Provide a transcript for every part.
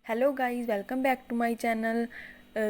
Hello guys, welcome back to my channel.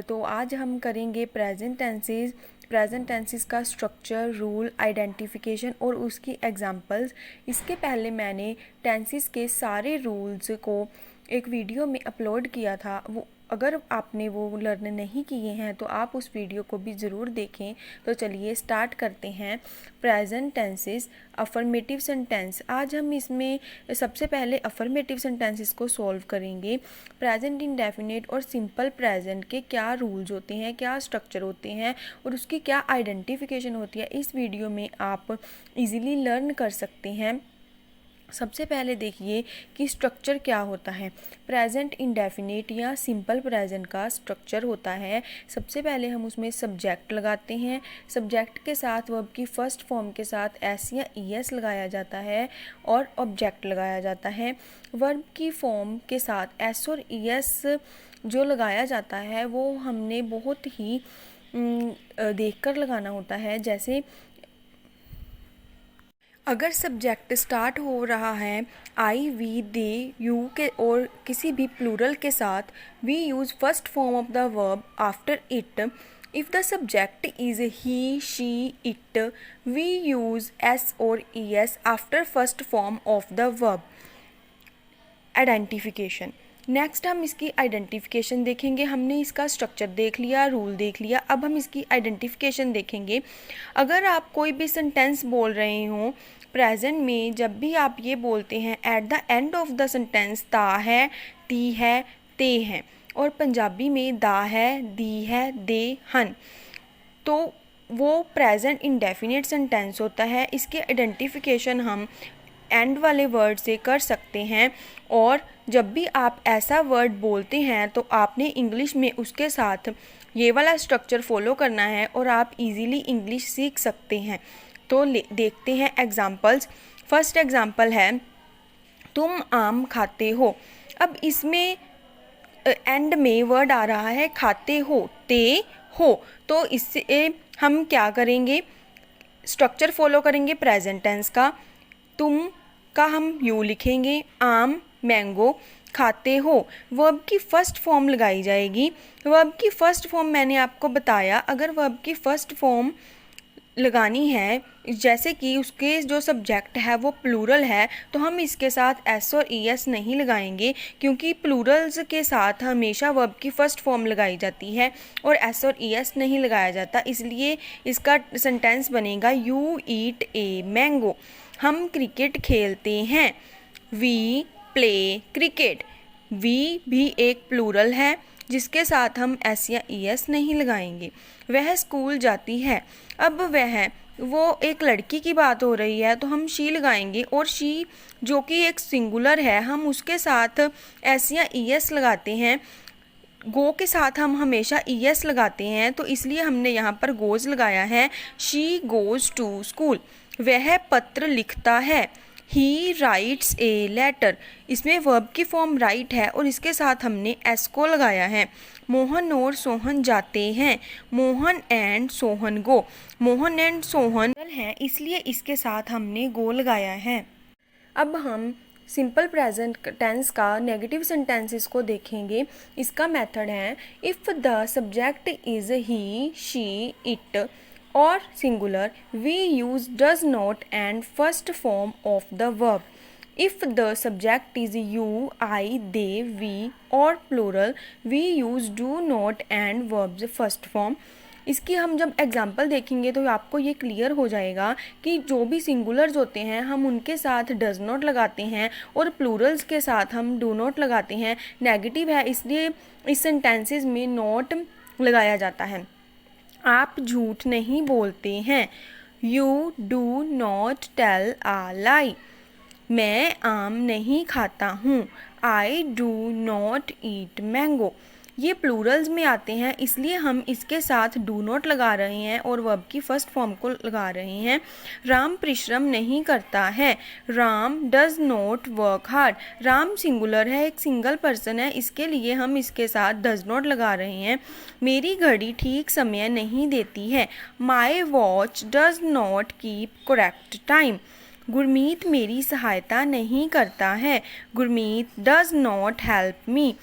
तो आज हम करेंगे प्रेजेंट टेंसेस का स्ट्रक्चर, रूल, आइडेंटिफिकेशन और उसकी एग्जांपल्स। इसके पहले मैंने टेंसेस के सारे रूल्स को एक वीडियो में अपलोड किया था। वो अगर आपने वो लर्न नहीं किए हैं तो आप उस वीडियो को भी ज़रूर देखें। तो चलिए स्टार्ट करते हैं। Present tenses, affirmative sentence. आज हम इसमें सबसे पहले अफर्मेटिव सेंटेंसेस को सॉल्व करेंगे। प्रेजेंट इंडेफिनिट और सिंपल प्रेजेंट के क्या रूल्स होते हैं, क्या स्ट्रक्चर होते हैं और उसकी क्या आइडेंटिफिकेशन होती है, इस वीडियो में आप इजीली लर्न कर सकते हैं। सबसे पहले देखिए कि स्ट्रक्चर क्या होता है। प्रेजेंट इंडेफिनिट या सिंपल प्रेजेंट का स्ट्रक्चर होता है, सबसे पहले हम उसमें सब्जेक्ट लगाते हैं। सब्जेक्ट के साथ वर्ब की फर्स्ट फॉर्म के साथ एस या ईएस लगाया जाता है और ऑब्जेक्ट लगाया जाता है। वर्ब की फॉर्म के साथ एस और ईएस जो लगाया जाता है वो हमने बहुत ही देखकर लगाना होता है। जैसे अगर सब्जेक्ट स्टार्ट हो रहा है आई, वी, दे, यू के और किसी भी प्लूरल के साथ, we use first form of the verb after it. If the subject is he, she, it, we use S और E S after first form of the verb. Identification. Next हम इसकी identification देखेंगे। हमने इसका structure देख लिया, rule देख लिया, अब हम इसकी आइडेंटिफिकेशन देखेंगे। अगर आप कोई भी सेंटेंस बोल रहे हो प्रेजेंट में, जब भी आप ये बोलते हैं at the end of the sentence ता है, ती है, ते हैं, और पंजाबी में दा है, दी है, दे हन, तो वो प्रेजेंट इंडेफिनिट सेंटेंस होता है। इसके आइडेंटिफिकेशन हम एंड वाले वर्ड से कर सकते हैं। और जब भी आप ऐसा वर्ड बोलते हैं तो आपने इंग्लिश में उसके साथ ये वाला स्ट्रक्चर फॉलो करना है और आप इजीली इंग्लिश सीख सकते हैं। तो देखते हैं एग्जांपल्स। फर्स्ट एग्जांपल है तुम आम खाते हो। अब इसमें एंड में वर्ड आ रहा है खाते हो, ते हो, तो इससे हम क्या करेंगे, स्ट्रक्चर फॉलो करेंगे प्रेजेंट टेंस का। तुम का हम यू लिखेंगे, आम मैंगो, खाते हो वर्ब की फ़र्स्ट फॉर्म लगाई जाएगी। वर्ब की फ़र्स्ट फॉर्म मैंने आपको बताया, अगर वर्ब की फ़र्स्ट फॉर्म लगानी है, जैसे कि उसके जो सब्जेक्ट है वो प्लूरल है, तो हम इसके साथ एस और ई एस नहीं लगाएंगे, क्योंकि प्लूरल्स के साथ हमेशा वर्ब की फ़र्स्ट फॉर्म लगाई जाती है और एस और ई एस नहीं लगाया जाता। इसलिए इसका सेंटेंस बनेगा यू ईट ए मैंगो। हम क्रिकेट खेलते हैं, वी प्ले क्रिकेट। वी भी एक प्लूरल है जिसके साथ हम एस या ई एस नहीं लगाएंगे। वह स्कूल जाती है। अब वो एक लड़की की बात हो रही है तो हम शी लगाएंगे, और शी जो कि एक सिंगुलर है हम उसके साथ एस या ई एस लगाते हैं। गो के साथ हम हमेशा ई एस लगाते हैं, तो इसलिए हमने यहाँ पर गोज लगाया है। She goes to school. वह पत्र लिखता है, ही राइट्स ए लेटर। इसमें वर्ब की फॉर्म राइट है और इसके साथ हमने एस को लगाया है। मोहन और सोहन जाते हैं, Mohan and Sohan go. Mohan and Sohan हैं इसलिए इसके साथ हमने गो लगाया है। अब हम सिंपल प्रेजेंट टेंस का नेगेटिव सेंटेंसेस को देखेंगे। इसका मेथड है if the subject is he, she, it और singular, we use does not and first form of the verb. If the subject is you, I, they, we or plural, we use do not and verbs first form. इसकी हम जब example देखेंगे तो आपको ये clear हो जाएगा कि जो भी सिंगुलर्स होते हैं हम उनके साथ डज नॉट लगाते हैं और प्लूरल्स के साथ हम डू नॉट लगाते हैं। नेगेटिव है इसलिए इस सेंटेंसेस में नॉट लगाया जाता है। आप झूठ नहीं बोलते हैं, यू डू नॉट टेल आ लाई। मैं आम नहीं खाता हूँ, I do not eat mango. ये प्लूरल्स में आते हैं इसलिए हम इसके साथ डू नॉट लगा रहे हैं और वर्ब की फर्स्ट फॉर्म को लगा रहे हैं। राम परिश्रम नहीं करता है, Ram does not work hard. Ram singular है, एक सिंगल पर्सन है, इसके लिए हम इसके साथ डज नॉट लगा रहे हैं। मेरी घड़ी ठीक समय नहीं देती है, my watch does not keep correct time. Gurmeet मेरी सहायता नहीं करता है, Gurmeet does not help me.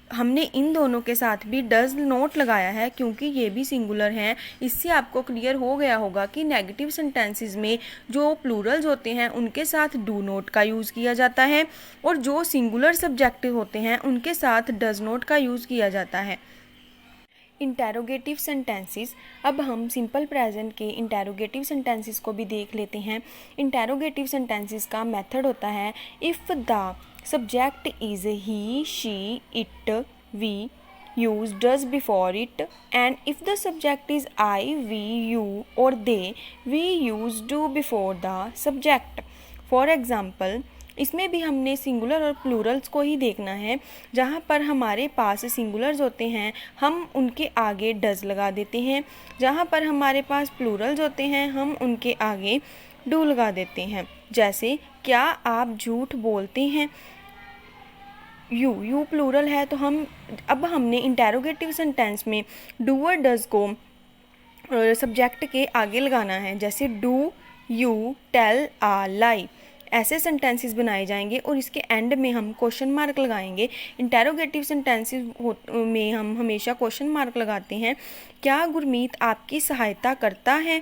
हमने इन दोनों के साथ भी डज नोट लगाया है क्योंकि ये भी सिंगुलर हैं। इससे आपको क्लियर हो गया होगा कि नेगेटिव सेंटेंसेस में जो प्लूरल्स होते हैं उनके साथ डू नोट का यूज़ किया जाता है और जो सिंगुलर सब्जेक्टिव होते हैं उनके साथ डज नोट का यूज़ किया जाता है। Interrogative sentences. अब हम सिंपल प्रेजेंट के इंटेरोगेटिव सेंटेंसेस को भी देख लेते हैं। इंटेरोगेटिव सेंटेंसेस का मेथड होता है if the subject is he she it we use does before it, and if the subject is I, we, you or they, we use do before the subject. For example, इसमें भी हमने singular और Plurals को ही देखना है। जहाँ पर हमारे पास सिंगुलर्स होते हैं हम उनके आगे डज लगा देते हैं, जहाँ पर हमारे पास प्लूरल्स होते हैं हम उनके आगे डू लगा देते हैं। जैसे क्या आप झूठ बोलते हैं, यू प्लूरल है तो हमने इंटेरोगेटिव सेंटेंस में डू और डज को सब्जेक्ट के आगे लगाना है। जैसे डू यू टेल आ लाई, ऐसे सेंटेंसेस बनाए जाएंगे और इसके एंड में हम क्वेश्चन मार्क लगाएंगे। इंटेरोगेटिव सेंटेंसेस में हम हमेशा क्वेश्चन मार्क लगाते हैं। क्या गुरमीत आपकी सहायता करता है,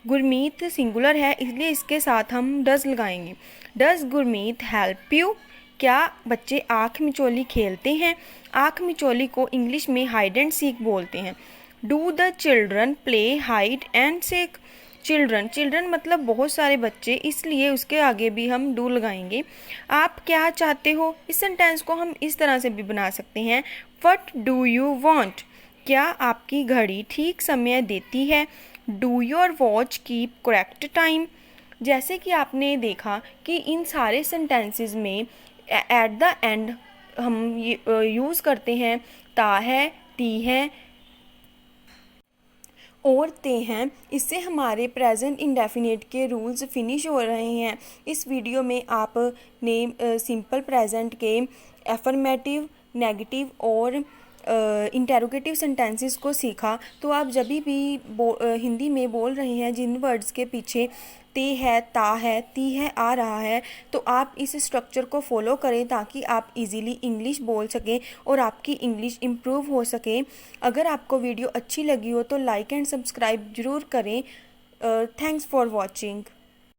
गुरमीत सिंगुलर है इसलिए इसके साथ हम डज लगाएंगे। डज गुरमीत हेल्प यू, क्या बच्चे आँख मिचोली खेलते हैं, आँख मिचोली को इंग्लिश में हाइड एंड सीक बोलते हैं। Do the children play hide and seek, children मतलब बहुत सारे बच्चे इसलिए उसके आगे भी हम डू लगाएंगे। आप क्या चाहते हो, इस सेंटेंस को हम इस तरह से भी बना सकते हैं व्हाट डू यू वांट, क्या आपकी घड़ी ठीक समय देती है, do your watch keep correct time. जैसे कि आपने देखा कि इन सारे सेंटेंसेस में एट द एंड हम यूज़ करते हैं ता है, ती है और ते हैं। इससे हमारे प्रेजेंट इंडेफिनिट के रूल्स फिनिश हो रहे हैं। इस वीडियो में आपने सिंपल प्रेजेंट के एफर्मेटिव, नेगेटिव और इंटेरोगेटिव सेंटेंसेस को सीखा। तो आप जब भी हिंदी में बोल रहे हैं जिन वर्ड्स के पीछे ते है, ता है, ती है आ रहा है, तो आप इस स्ट्रक्चर को फॉलो करें ताकि आप इजीली इंग्लिश बोल सकें और आपकी इंग्लिश इम्प्रूव हो सके। अगर आपको वीडियो अच्छी लगी हो तो लाइक एंड सब्सक्राइब ज़रूर करें। Thanks for watching.